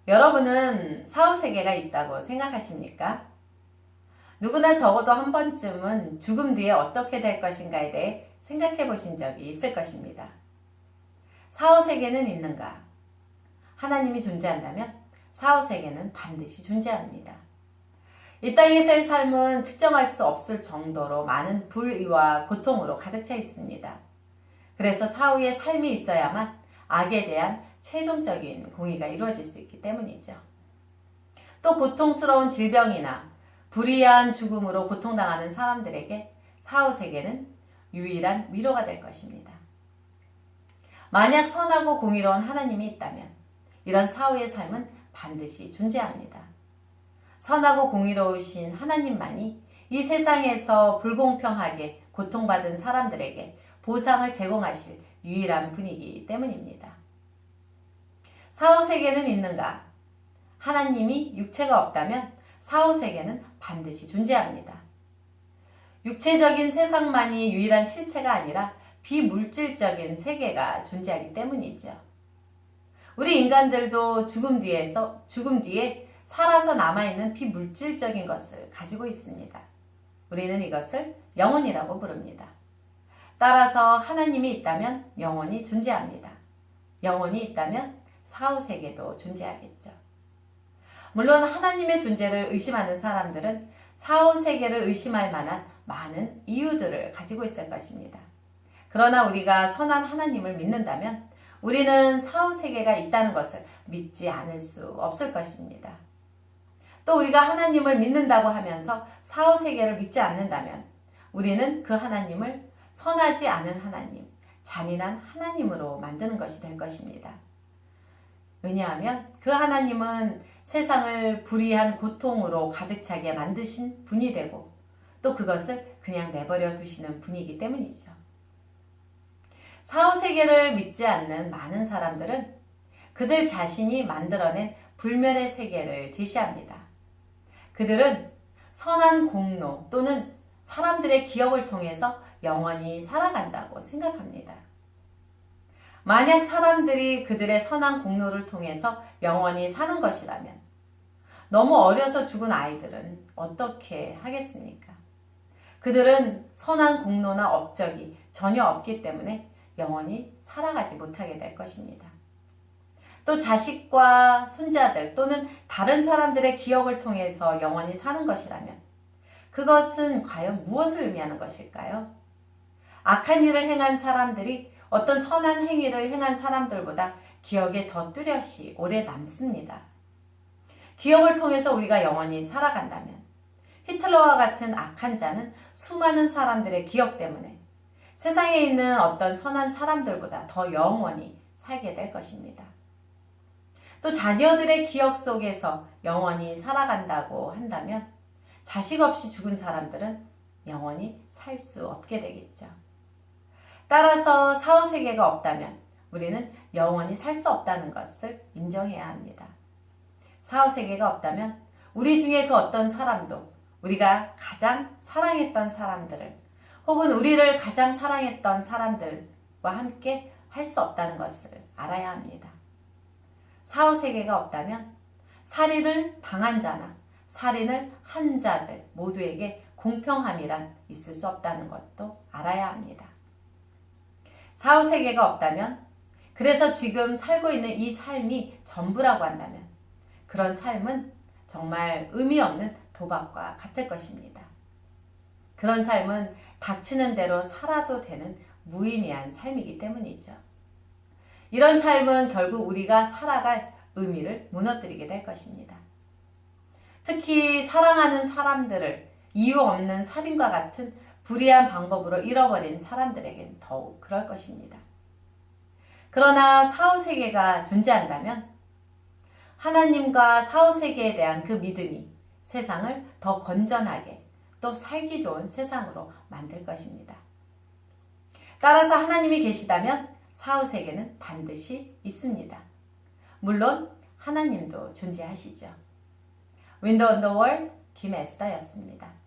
여러분은 사후세계가 있다고 생각하십니까? 누구나 적어도 한 번쯤은 죽음 뒤에 어떻게 될 것인가에 대해 생각해 보신 적이 있을 것입니다. 사후세계는 있는가? 하나님이 존재한다면 사후세계는 반드시 존재합니다. 이 땅에서의 삶은 측정할 수 없을 정도로 많은 불의와 고통으로 가득 차 있습니다. 그래서 사후의 삶이 있어야만 악에 대한 최종적인 공의가 이루어질 수 있기 때문이죠. 또 고통스러운 질병이나 불의한 죽음으로 고통당하는 사람들에게 사후세계는 유일한 위로가 될 것입니다. 만약 선하고 공의로운 하나님이 있다면 이런 사후의 삶은 반드시 존재합니다. 선하고 공의로우신 하나님만이 이 세상에서 불공평하게 고통받은 사람들에게 보상을 제공하실 유일한 분이기 때문입니다. 사후세계는 있는가? 하나님이 육체가 없다면 사후세계는 반드시 존재합니다. 육체적인 세상만이 유일한 실체가 아니라 비물질적인 세계가 존재하기 때문이죠. 우리 인간들도 죽음 뒤에 살아서 남아있는 비물질적인 것을 가지고 있습니다. 우리는 이것을 영혼이라고 부릅니다. 따라서 하나님이 있다면 영혼이 존재합니다. 영혼이 있다면 사후세계도 존재하겠죠. 물론 하나님의 존재를 의심하는 사람들은 사후세계를 의심할 만한 많은 이유들을 가지고 있을 것입니다. 그러나 우리가 선한 하나님을 믿는다면 우리는 사후세계가 있다는 것을 믿지 않을 수 없을 것입니다. 또 우리가 하나님을 믿는다고 하면서 사후세계를 믿지 않는다면 우리는 그 하나님을 선하지 않은 하나님, 잔인한 하나님으로 만드는 것이 될 것입니다. 왜냐하면 그 하나님은 세상을 불의한 고통으로 가득 차게 만드신 분이 되고 또 그것을 그냥 내버려 두시는 분이기 때문이죠. 사후세계를 믿지 않는 많은 사람들은 그들 자신이 만들어낸 불멸의 세계를 제시합니다. 그들은 선한 공로 또는 사람들의 기억을 통해서 영원히 살아간다고 생각합니다. 만약 사람들이 그들의 선한 공로를 통해서 영원히 사는 것이라면 너무 어려서 죽은 아이들은 어떻게 하겠습니까? 그들은 선한 공로나 업적이 전혀 없기 때문에 영원히 살아가지 못하게 될 것입니다. 또 자식과 손자들 또는 다른 사람들의 기억을 통해서 영원히 사는 것이라면 그것은 과연 무엇을 의미하는 것일까요? 악한 일을 행한 사람들이 어떤 선한 행위를 행한 사람들보다 기억에 더 뚜렷이 오래 남습니다. 기억을 통해서 우리가 영원히 살아간다면 히틀러와 같은 악한 자는 수많은 사람들의 기억 때문에 세상에 있는 어떤 선한 사람들보다 더 영원히 살게 될 것입니다. 또 자녀들의 기억 속에서 영원히 살아간다고 한다면 자식 없이 죽은 사람들은 영원히 살 수 없게 되겠죠. 따라서 사후세계가 없다면 우리는 영원히 살 수 없다는 것을 인정해야 합니다. 사후세계가 없다면 우리 중에 그 어떤 사람도 우리가 가장 사랑했던 사람들을 혹은 우리를 가장 사랑했던 사람들과 함께 할 수 없다는 것을 알아야 합니다. 사후세계가 없다면 살인을 당한 자나 살인을 한 자들 모두에게 공평함이란 있을 수 없다는 것도 알아야 합니다. 사후세계가 없다면 그래서 지금 살고 있는 이 삶이 전부라고 한다면 그런 삶은 정말 의미 없는 도박과 같을 것입니다. 그런 삶은 닥치는 대로 살아도 되는 무의미한 삶이기 때문이죠. 이런 삶은 결국 우리가 살아갈 의미를 무너뜨리게 될 것입니다. 특히 사랑하는 사람들을 이유 없는 살인과 같은 불의한 방법으로 잃어버린 사람들에겐 더욱 그럴 것입니다. 그러나 사후세계가 존재한다면 하나님과 사후세계에 대한 그 믿음이 세상을 더 건전하게 또 살기 좋은 세상으로 만들 것입니다. 따라서 하나님이 계시다면 사후세계는 반드시 있습니다. 물론 하나님도 존재하시죠. 윈도우 온 더 월드 김에스더였습니다.